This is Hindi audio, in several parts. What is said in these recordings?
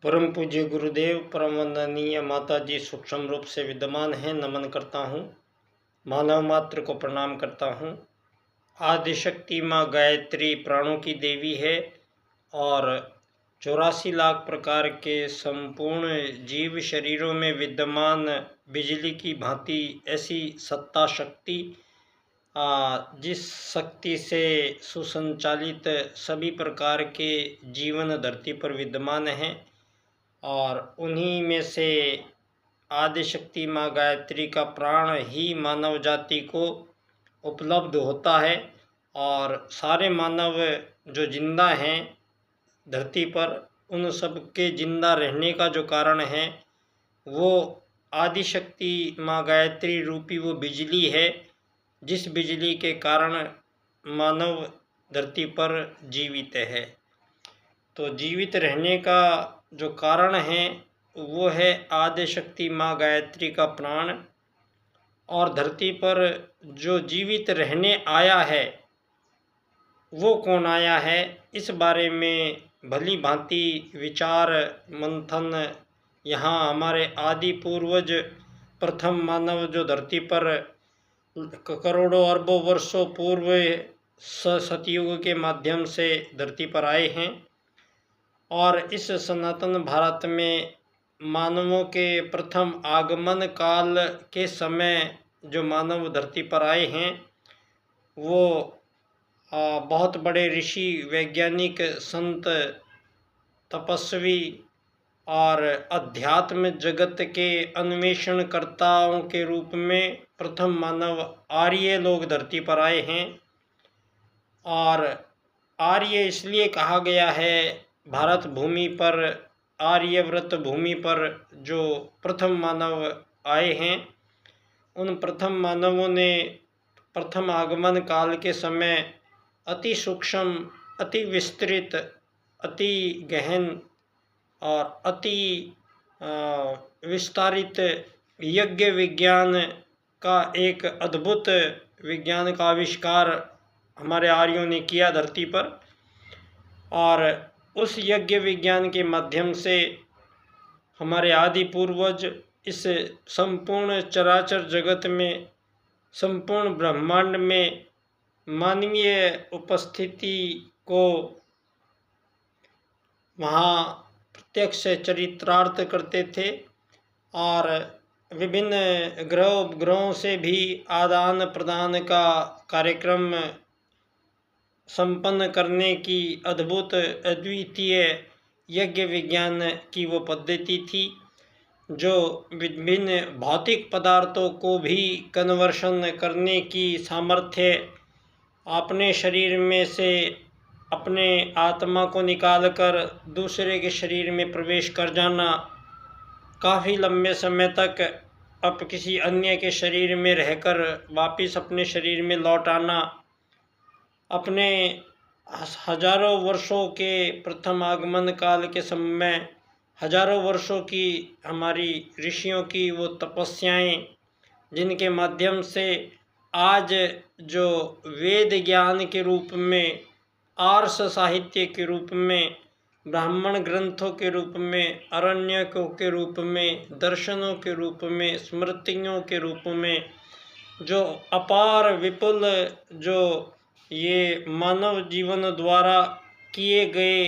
परम पूज्य गुरुदेव, परम वंदनीय माता जी सूक्ष्म रूप से विद्यमान हैं, नमन करता हूँ। मानव मात्र को प्रणाम करता हूँ। आदिशक्ति माँ गायत्री प्राणों की देवी है और 84 लाख प्रकार के संपूर्ण जीव शरीरों में विद्यमान बिजली की भांति ऐसी सत्ता शक्ति, जिस शक्ति से सुसंचालित सभी प्रकार के जीवन धरती पर विद्यमान हैं और उन्हीं में से आदिशक्ति माँ गायत्री का प्राण ही मानव जाति को उपलब्ध होता है। और सारे मानव जो जिंदा हैं धरती पर, उन सब के जिंदा रहने का जो कारण है वो आदिशक्ति माँ गायत्री रूपी वो बिजली है, जिस बिजली के कारण मानव धरती पर जीवित है। तो जीवित रहने का जो कारण है वो है आदिशक्ति माँ गायत्री का प्राण। और धरती पर जो जीवित रहने आया है वो कौन आया है, इस बारे में भली भांति विचार मंथन यहाँ हमारे आदि पूर्वज प्रथम मानव जो धरती पर करोड़ों अरबों वर्षों पूर्व सतयुग के माध्यम से धरती पर आए हैं। और इस सनातन भारत में मानवों के प्रथम आगमन काल के समय जो मानव धरती पर आए हैं वो बहुत बड़े ऋषि, वैज्ञानिक, संत, तपस्वी और अध्यात्म जगत के अन्वेषणकर्ताओं के रूप में प्रथम मानव आर्य लोग धरती पर आए हैं। और आर्य इसलिए कहा गया है, भारत भूमि पर, आर्यव्रत भूमि पर जो प्रथम मानव आए हैं, उन प्रथम मानवों ने प्रथम आगमन काल के समय अति सूक्ष्म, अति विस्तृत, अति गहन और अति विस्तारित यज्ञ विज्ञान का एक अद्भुत विज्ञान का आविष्कार हमारे आर्यों ने किया धरती पर। और उस यज्ञ विज्ञान के माध्यम से हमारे आदि पूर्वज इस संपूर्ण चराचर जगत में, संपूर्ण ब्रह्मांड में मानवीय उपस्थिति को वहाँ प्रत्यक्ष चरितार्थ करते थे और विभिन्न ग्रह उपग्रहों से भी आदान प्रदान का कार्यक्रम संपन्न करने की अद्भुत अद्वितीय यज्ञ विज्ञान की वो पद्धति थी, जो विभिन्न भौतिक पदार्थों को भी कन्वर्शन करने की सामर्थ्य अपने शरीर में से अपने आत्मा को निकालकर दूसरे के शरीर में प्रवेश कर जाना, काफ़ी लंबे समय तक अब किसी अन्य के शरीर में रहकर वापस अपने शरीर में लौट आना, अपने हजारों वर्षों के प्रथम आगमन काल के समय हजारों वर्षों की हमारी ऋषियों की वो तपस्याएं, जिनके माध्यम से आज जो वेद ज्ञान के रूप में, आर्ष साहित्य के रूप में, ब्राह्मण ग्रंथों के रूप में, अरण्यकों के रूप में, दर्शनों के रूप में, स्मृतियों के रूप में जो अपार विपुल जो ये मानव जीवन द्वारा किए गए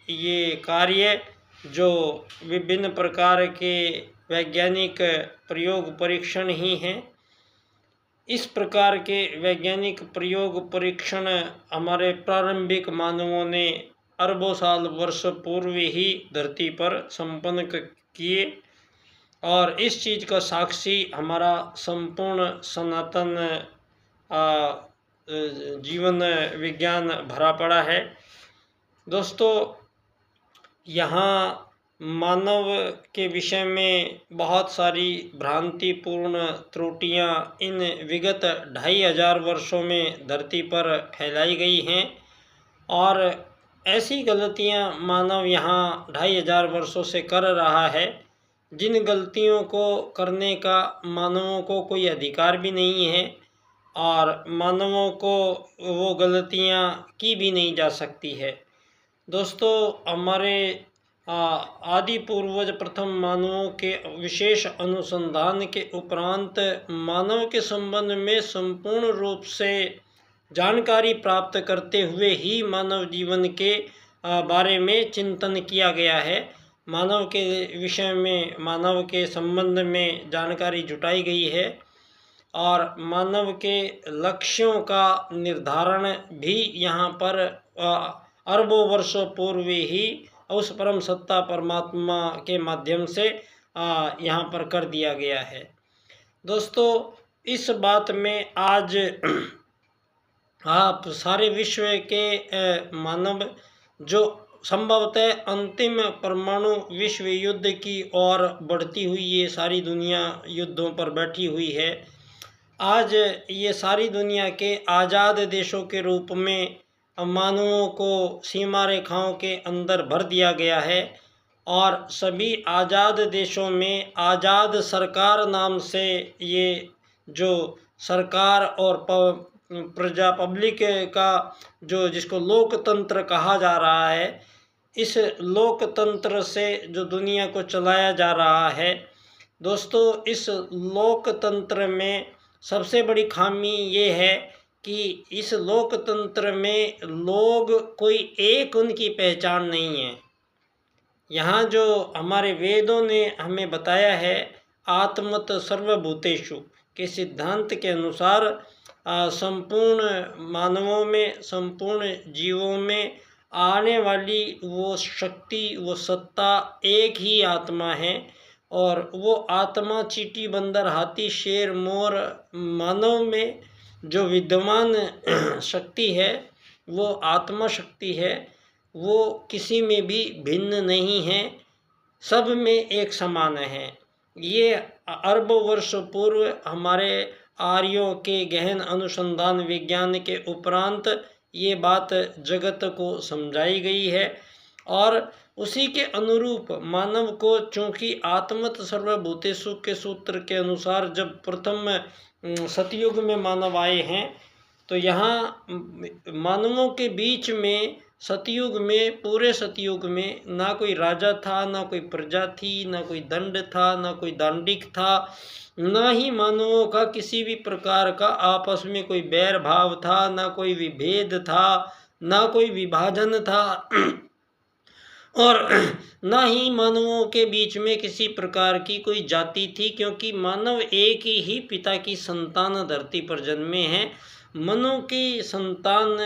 ये कार्य, जो विभिन्न प्रकार के वैज्ञानिक प्रयोग परीक्षण ही हैं, इस प्रकार के वैज्ञानिक प्रयोग परीक्षण हमारे प्रारंभिक मानवों ने अरबों साल वर्ष पूर्व ही धरती पर संपन्न किए। और इस चीज़ का साक्षी हमारा संपूर्ण सनातन जीवन विज्ञान भरा पड़ा है। दोस्तों, यहाँ मानव के विषय में बहुत सारी भ्रांतिपूर्ण त्रुटियाँ इन विगत 2500 वर्षों में धरती पर फैलाई गई हैं। और ऐसी गलतियाँ मानव यहाँ 2500 वर्षों से कर रहा है, जिन गलतियों को करने का मानवों को कोई अधिकार भी नहीं है और मानवों को वो गलतियाँ की भी नहीं जा सकती है। दोस्तों, हमारे आदि पूर्वज प्रथम मानवों के विशेष अनुसंधान के उपरांत मानव के संबंध में संपूर्ण रूप से जानकारी प्राप्त करते हुए ही मानव जीवन के बारे में चिंतन किया गया है। मानव के विषय में, मानव के संबंध में जानकारी जुटाई गई है और मानव के लक्ष्यों का निर्धारण भी यहाँ पर अरबों वर्षों पूर्व ही उस परम सत्ता परमात्मा के माध्यम से यहाँ पर कर दिया गया है। दोस्तों, इस बात में आज आप सारे विश्व के मानव जो संभवतः अंतिम परमाणु विश्व युद्ध की ओर बढ़ती हुई ये सारी दुनिया युद्धों पर बैठी हुई है। आज ये सारी दुनिया के आज़ाद देशों के रूप में मानवों को सीमा रेखाओं के अंदर भर दिया गया है और सभी आज़ाद देशों में आज़ाद सरकार नाम से ये जो सरकार और प्रजा पब्लिक का जो जिसको लोकतंत्र कहा जा रहा है, इस लोकतंत्र से जो दुनिया को चलाया जा रहा है। दोस्तों, इस लोकतंत्र में सबसे बड़ी खामी ये है कि इस लोकतंत्र में लोग कोई एक उनकी पहचान नहीं है। यहाँ जो हमारे वेदों ने हमें बताया है, आत्मत सर्वभूतेषु के सिद्धांत के अनुसार संपूर्ण मानवों में, संपूर्ण जीवों में आने वाली वो शक्ति, वो सत्ता एक ही आत्मा है और वो आत्मा चींटी, बंदर, हाथी, शेर, मोर, मानव में जो विद्यमान शक्ति है वो आत्मा शक्ति है। वो किसी में भी भिन्न नहीं है, सब में एक समान है। ये अरबों वर्ष पूर्व हमारे आर्यों के गहन अनुसंधान विज्ञान के उपरांत ये बात जगत को समझाई गई है और उसी के अनुरूप मानव को, चूँकि आत्मत सर्वभूतेषु के सूत्र के अनुसार जब प्रथम सतयुग में मानव आए हैं तो यहाँ मानवों के बीच में सतयुग में, पूरे सतयुग में ना कोई राजा था, ना कोई प्रजा थी, ना कोई दंड था, ना कोई दांडिक था, ना ही मानवों का किसी भी प्रकार का आपस में कोई बैर भाव था, ना कोई विभेद था, ना कोई विभाजन था और ना ही मानवों के बीच में किसी प्रकार की कोई जाति थी, क्योंकि मानव एक ही पिता की संतान धरती पर जन्मे हैं। मनु की संतान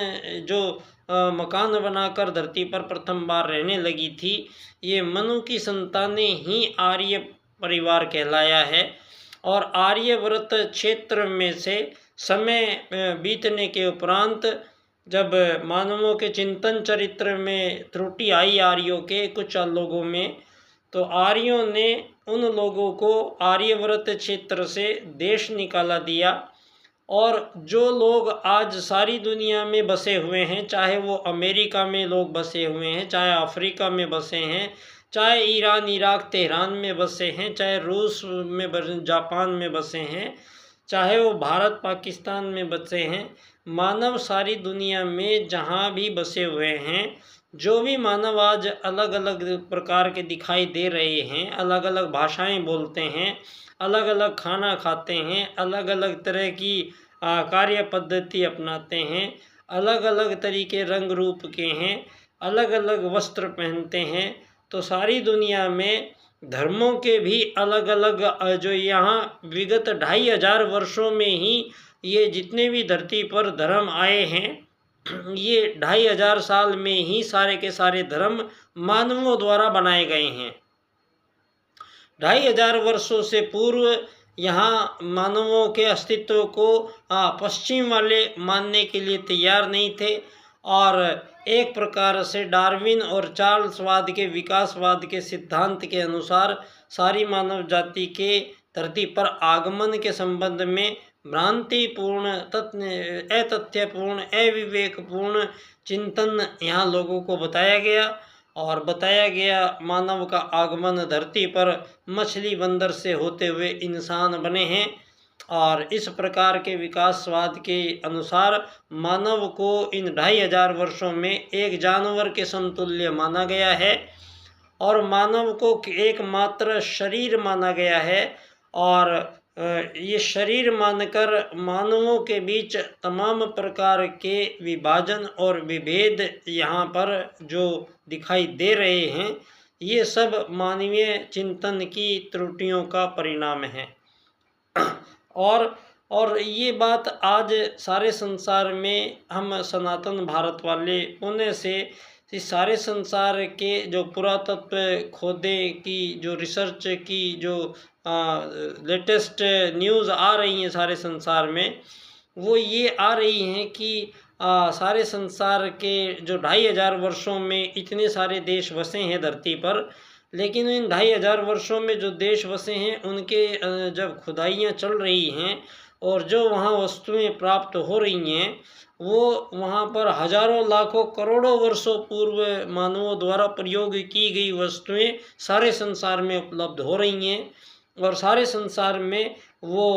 जो मकान बनाकर धरती पर प्रथम बार रहने लगी थी, ये मनु की संतानें ही आर्य परिवार कहलाया है। और आर्यव्रत क्षेत्र में से समय बीतने के उपरांत जब मानवों के चिंतन चरित्र में त्रुटि आई आर्यों के कुछ लोगों में, तो आर्यों ने उन लोगों को आर्यव्रत क्षेत्र से देश निकाला दिया और जो लोग आज सारी दुनिया में बसे हुए हैं, चाहे वो अमेरिका में लोग बसे हुए हैं, चाहे अफ्रीका में बसे हैं, चाहे ईरान, इराक, तेहरान में बसे हैं, चाहे रूस में, जापान में बसे हैं, चाहे वो भारत पाकिस्तान में बसे हैं, मानव सारी दुनिया में जहाँ भी बसे हुए हैं, जो भी मानव आज अलग अलग प्रकार के दिखाई दे रहे हैं, अलग अलग भाषाएं बोलते हैं, अलग अलग खाना खाते हैं, अलग अलग तरह की कार्य पद्धति अपनाते हैं, अलग अलग तरीके रंग रूप के हैं, अलग अलग वस्त्र पहनते हैं, तो सारी दुनिया में धर्मों के भी अलग अलग जो यहाँ विगत 2500 वर्षों में ही ये जितने भी धरती पर धर्म आए हैं, ये 2500 साल में ही सारे के सारे धर्म मानवों द्वारा बनाए गए हैं। 2500 वर्षों से पूर्व यहाँ मानवों के अस्तित्व को पश्चिम वाले मानने के लिए तैयार नहीं थे और एक प्रकार से डार्विन और चार्ल्सवाद के विकासवाद के सिद्धांत के अनुसार सारी मानव जाति के धरती पर आगमन के संबंध में भ्रांतिपूर्ण, अतथ्यपूर्ण, अविवेकपूर्ण चिंतन यहाँ लोगों को बताया गया और बताया गया मानव का आगमन धरती पर मछली बंदर से होते हुए इंसान बने हैं। और इस प्रकार के विकासवाद के अनुसार मानव को इन 2500 वर्षों में एक जानवर के समतुल्य माना गया है और मानव को एकमात्र शरीर माना गया है। और ये शरीर मानकर मानवों के बीच तमाम प्रकार के विभाजन और विभेद यहाँ पर जो दिखाई दे रहे हैं, ये सब मानवीय चिंतन की त्रुटियों का परिणाम है। और ये बात आज सारे संसार में हम सनातन भारत वाले पुण्य से इस सारे संसार के जो पुरातत्व खोदे की जो रिसर्च की जो लेटेस्ट न्यूज़ आ रही हैं सारे संसार में, वो ये आ रही हैं कि सारे संसार के जो 2500 वर्षों में इतने सारे देश बसे हैं धरती पर, लेकिन इन 2500 वर्षों में जो देश बसे हैं उनके जब खुदाइयाँ चल रही हैं और जो वहाँ वस्तुएं प्राप्त हो रही हैं, वो वहाँ पर हजारों लाखों करोड़ों वर्षों पूर्व मानवों द्वारा प्रयोग की गई वस्तुएं सारे संसार में उपलब्ध हो रही हैं। और सारे संसार में वो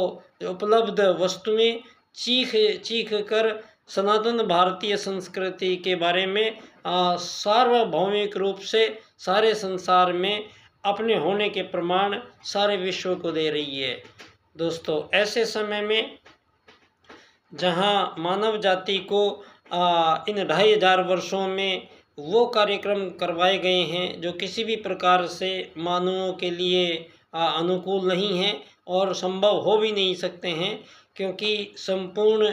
उपलब्ध वस्तुएं चीख कर सनातन भारतीय संस्कृति के बारे में सार्वभौमिक रूप से सारे संसार में अपने होने के प्रमाण सारे विश्व को दे रही है। दोस्तों, ऐसे समय में जहाँ मानव जाति को इन 2500 वर्षों में वो कार्यक्रम करवाए गए हैं जो किसी भी प्रकार से मानवों के लिए अनुकूल नहीं हैं और संभव हो भी नहीं सकते हैं, क्योंकि संपूर्ण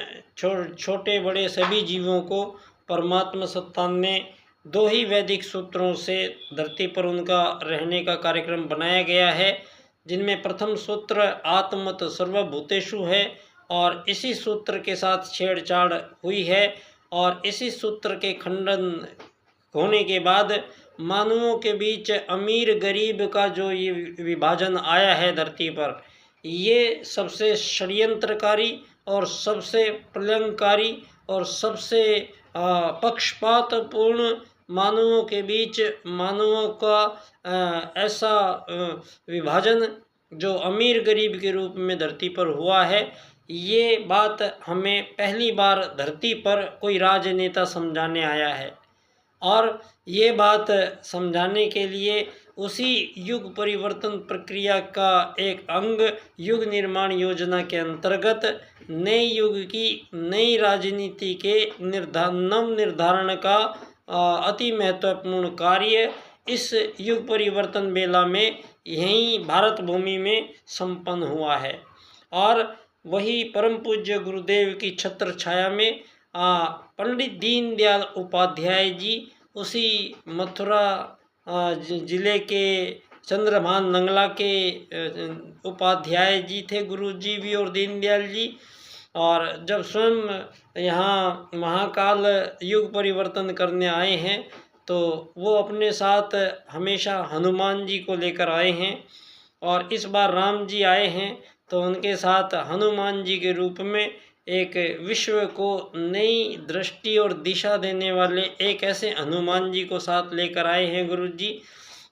छोटे बड़े सभी जीवों को परमात्मा सत्ता ने 2 ही वैदिक सूत्रों से धरती पर उनका रहने का कार्यक्रम बनाया गया है, जिनमें प्रथम सूत्र आत्मत सर्वभूतेषु है और इसी सूत्र के साथ छेड़छाड़ हुई है। और इसी सूत्र के खंडन होने के बाद मानवों के बीच अमीर गरीब का जो ये विभाजन आया है धरती पर, ये सबसे षड्यंत्रकारी और सबसे प्रलंबकारी और सबसे पक्षपातपूर्ण मानवों के बीच मानवों का ऐसा विभाजन जो अमीर गरीब के रूप में धरती पर हुआ है, ये बात हमें पहली बार धरती पर कोई राजनेता समझाने आया है। और ये बात समझाने के लिए उसी युग परिवर्तन प्रक्रिया का एक अंग युग निर्माण योजना के अंतर्गत नए युग की नई राजनीति के नव निर्धारण का अति महत्वपूर्ण कार्य इस युग परिवर्तन बेला में यहीं भारत भूमि में संपन्न हुआ है। और वही परम पूज्य गुरुदेव की छत्र छाया में पंडित दीनदयाल उपाध्याय जी उसी मथुरा जिले के चंद्रभान नंगला के उपाध्याय जी थे, गुरु जी भी और दीनदयाल जी। और जब स्वयं यहाँ महाकाल युग परिवर्तन करने आए हैं तो वो अपने साथ हमेशा हनुमान जी को लेकर आए हैं, और इस बार राम जी आए हैं तो उनके साथ हनुमान जी के रूप में एक विश्व को नई दृष्टि और दिशा देने वाले एक ऐसे हनुमान जी को साथ लेकर आए हैं गुरु जी,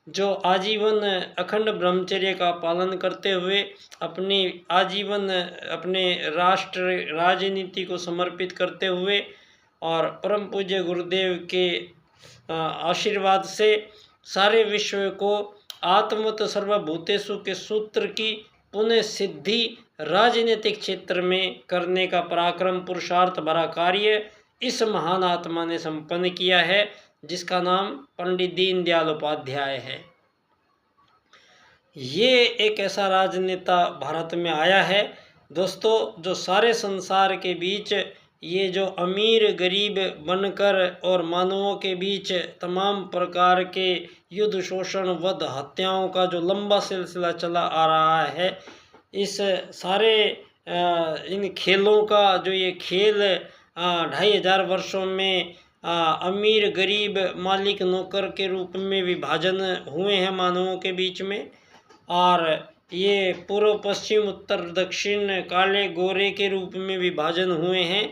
जो आजीवन अखंड ब्रह्मचर्य का पालन करते हुए अपनी आजीवन अपने राष्ट्र राजनीति को समर्पित करते हुए और परम पूज्य गुरुदेव के आशीर्वाद से सारे विश्व को आत्मत सर्वभूतेषु के सूत्र की पुनः सिद्धि राजनीतिक क्षेत्र में करने का पराक्रम पुरुषार्थ भरा कार्य इस महान आत्मा ने संपन्न किया है, जिसका नाम पंडित दीनदयाल उपाध्याय है। ये एक ऐसा राजनेता भारत में आया है दोस्तों, जो सारे संसार के बीच ये जो अमीर गरीब बनकर और मानवों के बीच तमाम प्रकार के युद्ध शोषण वध हत्याओं का जो लंबा सिलसिला चला आ रहा है, इस सारे इन खेलों का जो ये खेल 2500 वर्षों में अमीर गरीब मालिक नौकर के रूप में विभाजन हुए हैं मानवों के बीच में, और ये पूर्व पश्चिम उत्तर दक्षिण काले गोरे के रूप में विभाजन हुए हैं।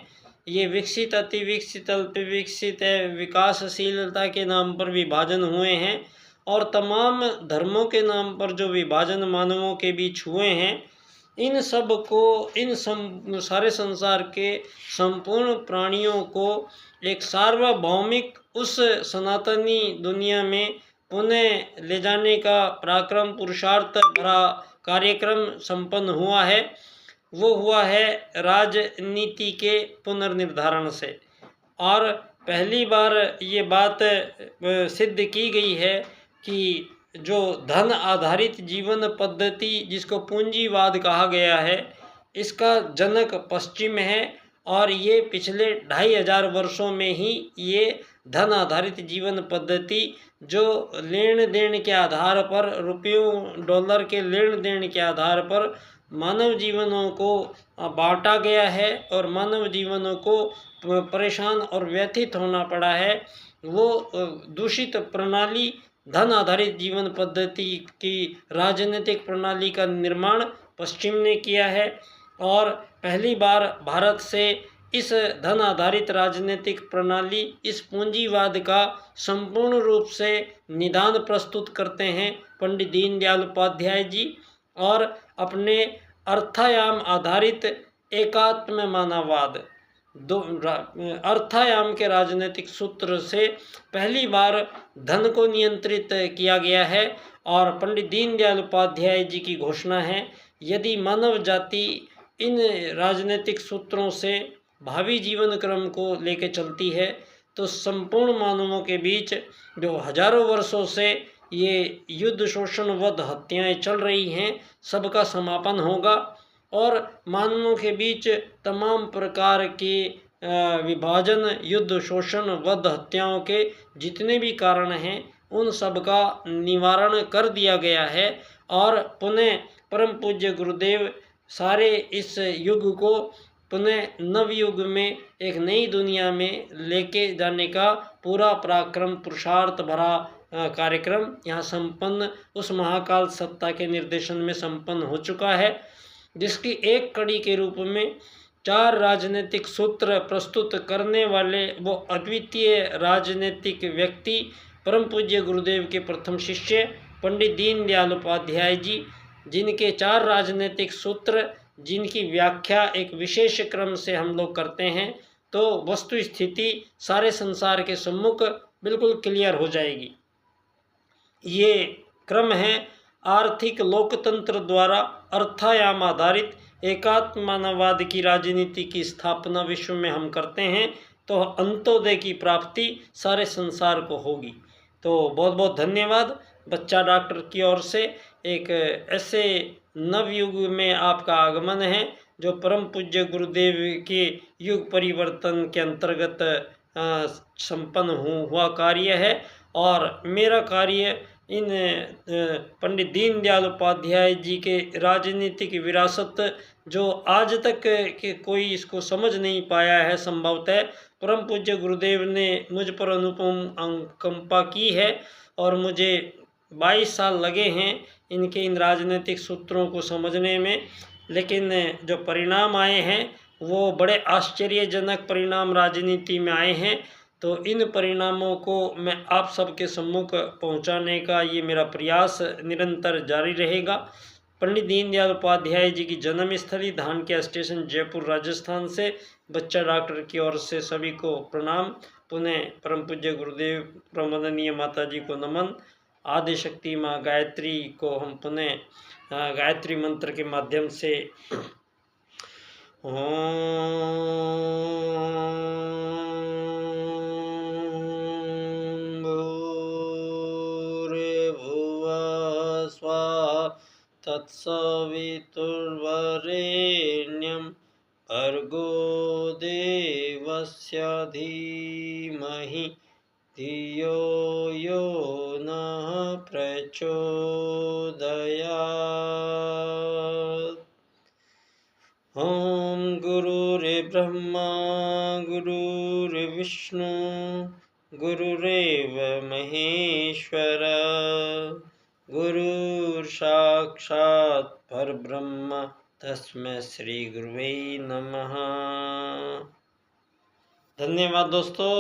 ये विकसित अति विकसित अल्प विकसित विकासशीलता के नाम पर विभाजन हुए हैं, और तमाम धर्मों के नाम पर जो विभाजन मानवों के बीच हुए हैं, इन सब को सारे संसार के संपूर्ण प्राणियों को एक सार्वभौमिक उस सनातनी दुनिया में पुणे ले जाने का पराक्रम पुरुषार्थ भरा कार्यक्रम संपन्न हुआ है, वो हुआ है राजनीति के पुनर्निर्धारण से। और पहली बार ये बात सिद्ध की गई है कि जो धन आधारित जीवन पद्धति जिसको पूंजीवाद कहा गया है, इसका जनक पश्चिम है। और ये पिछले 2500 वर्षों में ही ये धन आधारित जीवन पद्धति जो लेन देन के आधार पर, रुपयों डॉलर के लेन देन के आधार पर मानव जीवनों को बांटा गया है और मानव जीवनों को परेशान और व्यथित होना पड़ा है, वो दूषित प्रणाली धन आधारित जीवन पद्धति की राजनीतिक प्रणाली का निर्माण पश्चिम ने किया है। और पहली बार भारत से इस धन आधारित राजनीतिक प्रणाली, इस पूंजीवाद का संपूर्ण रूप से निदान प्रस्तुत करते हैं पंडित दीनदयाल उपाध्याय जी। और अपने अर्थायाम आधारित एकात्म मानववाद, अर्थायाम के राजनीतिक सूत्र से पहली बार धन को नियंत्रित किया गया है। और पंडित दीनदयाल उपाध्याय जी की घोषणा है, यदि मानव जाति इन राजनीतिक सूत्रों से भावी जीवन क्रम को लेकर चलती है तो संपूर्ण मानवों के बीच जो हजारों वर्षों से ये युद्ध, शोषण, वध, हत्याएं चल रही हैं, सबका समापन होगा। और मानवों के बीच तमाम प्रकार के विभाजन, युद्ध, शोषण, वध, हत्याओं के जितने भी कारण हैं, उन सब का निवारण कर दिया गया है। और पुनः परम पूज्य गुरुदेव सारे इस युग को पुनः नवयुग में एक नई दुनिया में लेके जाने का पूरा पराक्रम पुरुषार्थ भरा कार्यक्रम यहाँ संपन्न उस महाकाल सत्ता के निर्देशन में संपन्न हो चुका है, जिसकी एक कड़ी के रूप में 4 राजनीतिक सूत्र प्रस्तुत करने वाले वो अद्वितीय राजनीतिक व्यक्ति परम पूज्य गुरुदेव के प्रथम शिष्य पंडित दीनदयाल उपाध्याय जी, जिनके 4 राजनीतिक सूत्र, जिनकी व्याख्या एक विशेष क्रम से हम लोग करते हैं, तो वस्तु स्थिति सारे संसार के सम्मुख बिल्कुल क्लियर हो जाएगी। ये क्रम है आर्थिक लोकतंत्र द्वारा अर्थायाम आधारित एकात्म मानववाद की राजनीति की स्थापना विश्व में हम करते हैं तो अंत्योदय की प्राप्ति सारे संसार को होगी। तो बहुत बहुत धन्यवाद बच्चा डॉक्टर की ओर से। एक ऐसे नवयुग में आपका आगमन है जो परम पूज्य गुरुदेव के युग परिवर्तन के अंतर्गत संपन्न हुआ कार्य है। और मेरा कार्य इन पंडित दीनदयाल उपाध्याय जी के राजनीतिक विरासत जो आज तक के कोई इसको समझ नहीं पाया है, संभवतः परम पूज्य गुरुदेव ने मुझ पर अनुपम अनुकंपा की है और मुझे 22 साल लगे हैं इनके इन राजनीतिक सूत्रों को समझने में। लेकिन जो परिणाम आए हैं वो बड़े आश्चर्यजनक परिणाम राजनीति में आए हैं। तो इन परिणामों को मैं आप सबके सम्मुख पहुंचाने का ये मेरा प्रयास निरंतर जारी रहेगा। पंडित दीनदयाल उपाध्याय जी की जन्मस्थली धानक्या स्टेशन जयपुर राजस्थान से बच्चा डॉक्टर की ओर से सभी को प्रणाम। पुनः परम पूज्य गुरुदेव प्रवंदनीय माता जी को नमन। आदि शक्ति माँ गायत्री को हम पुनः गायत्री मंत्र के माध्यम से तत्सवितुर्वरेण्यं भर्गो देवस्य धीमहि धियो यो नः प्रचोदयात्। ॐ गुरुर्ब्रह्मा गुरुर्विष्णु गुरुरेव महेश्वर गुरुर्साक्षात् परब्रह्म तस्मै श्री गुरुवे नमः। धन्यवाद दोस्तों।